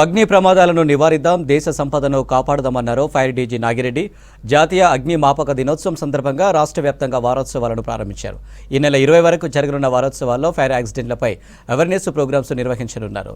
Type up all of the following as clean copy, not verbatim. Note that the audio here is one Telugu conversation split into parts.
అగ్ని ప్రమాదాలను నివారిద్దాం, దేశ సంపదను కాపాడదామన్నారు ఫైర్ డీజీ నాగిరెడ్డి. జాతీయ అగ్నిమాపక దినోత్సవం సందర్భంగా రాష్ట్ర వ్యాప్తంగా వారోత్సవాలను ప్రారంభించారు. ఈ నెల 20 వరకు జరగనున్న వారోత్సవాల్లో ఫైర్ యాక్సిడెంట్లపై అవేర్నెస్ ప్రోగ్రామ్స్ నిర్వహించనున్నారు.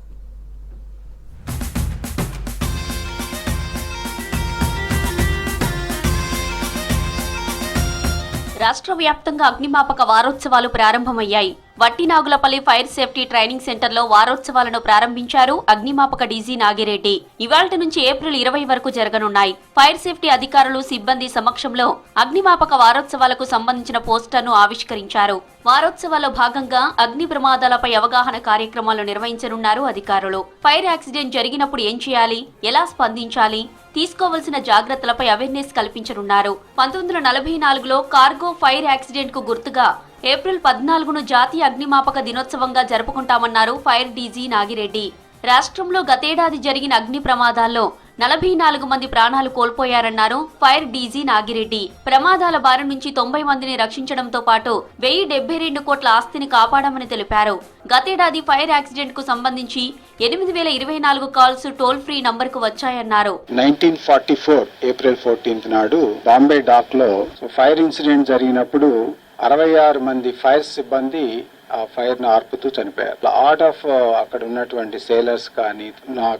రాష్ట్ర వ్యాప్తంగా అగ్నిమాపక వారోత్సవాలు ప్రారంభమయ్యాయి. వట్టినాగులపల్లి ఫైర్ సేఫ్టీ ట్రైనింగ్ సెంటర్లో వారోత్సవాలను ప్రారంభించారు అగ్నిమాపక డీజీ నాగిరెడ్డి. ఇవాళ్టి నుంచి ఏప్రిల్ 20 వరకు జరగనున్నాయి. ఫైర్ సేఫ్టీ అధికారులు, సిబ్బంది సమక్షంలో అగ్నిమాపక వారోత్సవాలకు సంబంధించిన పోస్టర్ను ఆవిష్కరించారు. వారోత్సవాల్లో భాగంగా అగ్ని ప్రమాదాలపై అవగాహన కార్యక్రమాలు నిర్వహించనున్నారు అధికారులు. ఫైర్ యాక్సిడెంట్ జరిగినప్పుడు ఏం చేయాలి, ఎలా స్పందించాలి, తీసుకోవాల్సిన జాగ్రత్తలపై అవేర్నెస్ కల్పించనున్నారు. 1944లో కార్గో ఫైర్ యాక్సిడెంట్ కు గుర్తుగా ఏప్రిల్ 14ను జాతీయ అగ్నిమాపక దినోత్సవంగా జరుపుకుంటామన్నారు ఫైర్ డీజీ నాగిరెడ్డి. రాష్ట్రంలో గతేడాది జరిగిన అగ్ని ప్రమాదాల్లో 44 మంది ప్రాణాలు కోల్పోయారన్నారు ఫైర్ డీజీ నాగిరెడ్డి. ప్రమాదాల బారి నుంచి 90 మందిని రక్షించడంతో పాటు 1072 కోట్ల ఆస్తిని కాపాడామని తెలిపారు. గతేడాది ఫైర్ యాక్సిడెంట్ కు సంబంధించి 8024 కాల్స్ టోల్ ఫ్రీ నంబర్ కు వచ్చాయన్నారు. 1944 ఏప్రిల్ 14 నాడు బాంబే డాక్ లో ఫైర్ ఇన్సిడెంట్ జరిగినప్పుడు 66 మంది ఫైర్ సిబ్బంది ఆ ఫైర్ ను ఆర్పుతూ చనిపోయారు. లాట్ ఆఫ్ అక్కడ ఉన్నటువంటి సేలర్స్ కానీ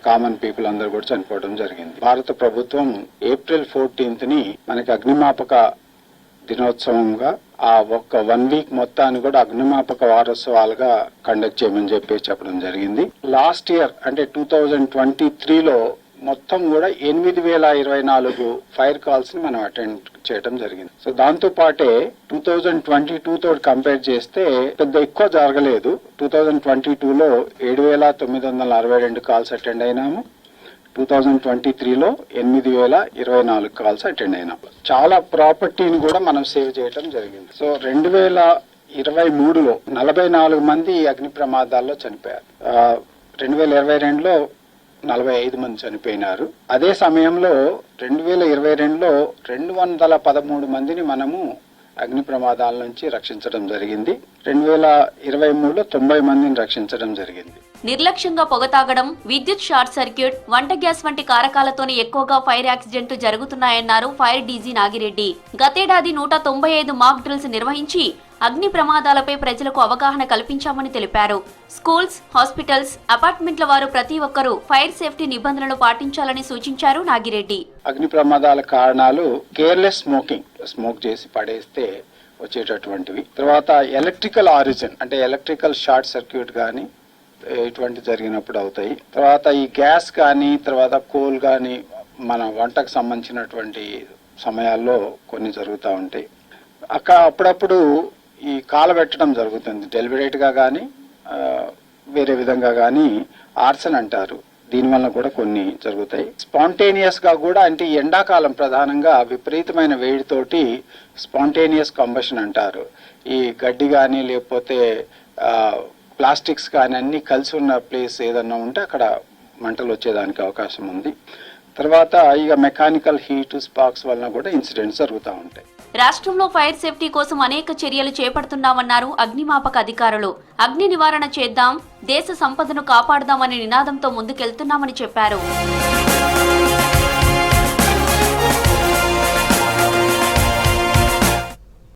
కామన్ పీపుల్ అందరూ కూడా చనిపోవడం జరిగింది. భారత ప్రభుత్వం ఏప్రిల్ 14ని మనకి అగ్నిమాపక దినోత్సవంగా ఆ ఒక్క 1 వీక్ మొత్తాన్ని కూడా అగ్నిమాపక వారోత్సవాలుగా కండక్ట్ చేయమని చెప్పడం జరిగింది. లాస్ట్ ఇయర్ అంటే 2023లో మొత్తం కూడా 8024 ఫైర్ కాల్స్ ని మనం అటెండ్ చేయడం జరిగింది. సో దాంతో పాటే 2022తో కంపేర్ చేస్తే పెద్ద ఎక్కువ జరగలేదు. 2022లో 7962 కాల్స్ అటెండ్ అయినాము. 2023లో 8024 కాల్స్ అటెండ్ అయినాము. చాలా ప్రాపర్టీని కూడా మనం సేవ్ చేయడం జరిగింది. సో 2023లో 44 మంది అగ్ని ప్రమాదాల్లో చనిపోయారు. 2022లో 45 మంది చనిపోయినారు. అదే సమయంలో 2022లో 213 మందిని మనము అగ్ని ప్రమాదాల నుంచి రక్షించడం జరిగింది. 2023లో 90 మందిని రక్షించడం జరిగింది. నిర్లక్ష్యంగా పొగ తాగడం, విద్యుత్ షార్ట్ సర్క్యూట్, వంట గ్యాస్ వంటి కారకాలతోనే ఎక్కువగా ఫైర్ యాక్సిడెంట్ జరుగుతున్నాయన్నారు ఫైర్ డీజీ నాగిరెడ్డి. గతేడాది 195 మాక్ డ్రిల్స్ నిర్వహించి అగ్ని ప్రమాదాలపై ప్రజలకు అవగాహన కల్పించామని తెలిపారు. స్కూల్స్, హాస్పిటల్స్, అపార్ట్మెంట్ల వారు ప్రతి ఒక్కరూ ఫైర్ సేఫ్టీ నిబంధనలు పాటించాలని సూచించారు నాగిరెడ్డి. అగ్ని ప్రమాదాల కారణాలు కేర్లెస్ స్మోక్ చేసి పడేస్తే వచ్చేటటువంటివి. తర్వాత ఎలక్ట్రికల్ ఆరిజిన్ అంటే ఎలక్ట్రికల్ షార్ట్ సర్క్యూట్ గానీ ఇటువంటి జరిగినప్పుడు అవుతాయి. తర్వాత ఈ గ్యాస్ కానీ, తర్వాత కోల్ కానీ మన వంటకు సంబంధించినటువంటి సమయాల్లో కొన్ని జరుగుతూ ఉంటాయి. అప్పుడప్పుడు ఈ కాలబెట్టడం జరుగుతుంది. డెలిబరేట్ గా కానీ వేరే విధంగా కానీ ఆర్సన్ అంటారు. దీనివల్ల కూడా కొన్ని జరుగుతాయి. స్పాంటేనియస్ గా కూడా అంటే ఎండాకాలం ప్రధానంగా విపరీతమైన వేడితోటి స్పాంటేనియస్ కంబషన్ అంటారు. ఈ గడ్డి కానీ లేకపోతే ప్లాస్టిక్స్ కానీ అన్ని కలిసి ఉన్న ప్లేస్ ఏదన్నా ఉంటే అక్కడ మంటలు వచ్చేదానికి అవకాశం ఉంది. తర్వాత ఇక మెకానికల్ హీట్, స్పార్క్స్ వలన కూడా ఇన్సిడెంట్స్ జరుగుతూ ఉంటాయి. రాష్ట్రంలో ఫైర్ సేఫ్టీ కోసం అనేక చర్యలు చేపడుతున్నామన్నారు అగ్నిమాపక అధికారులు. అగ్ని నివారణ చేద్దాం, దేశ సంపదను కాపాడదామనే నినాదంతో ముందుకెళ్తున్నామని చెప్పారు.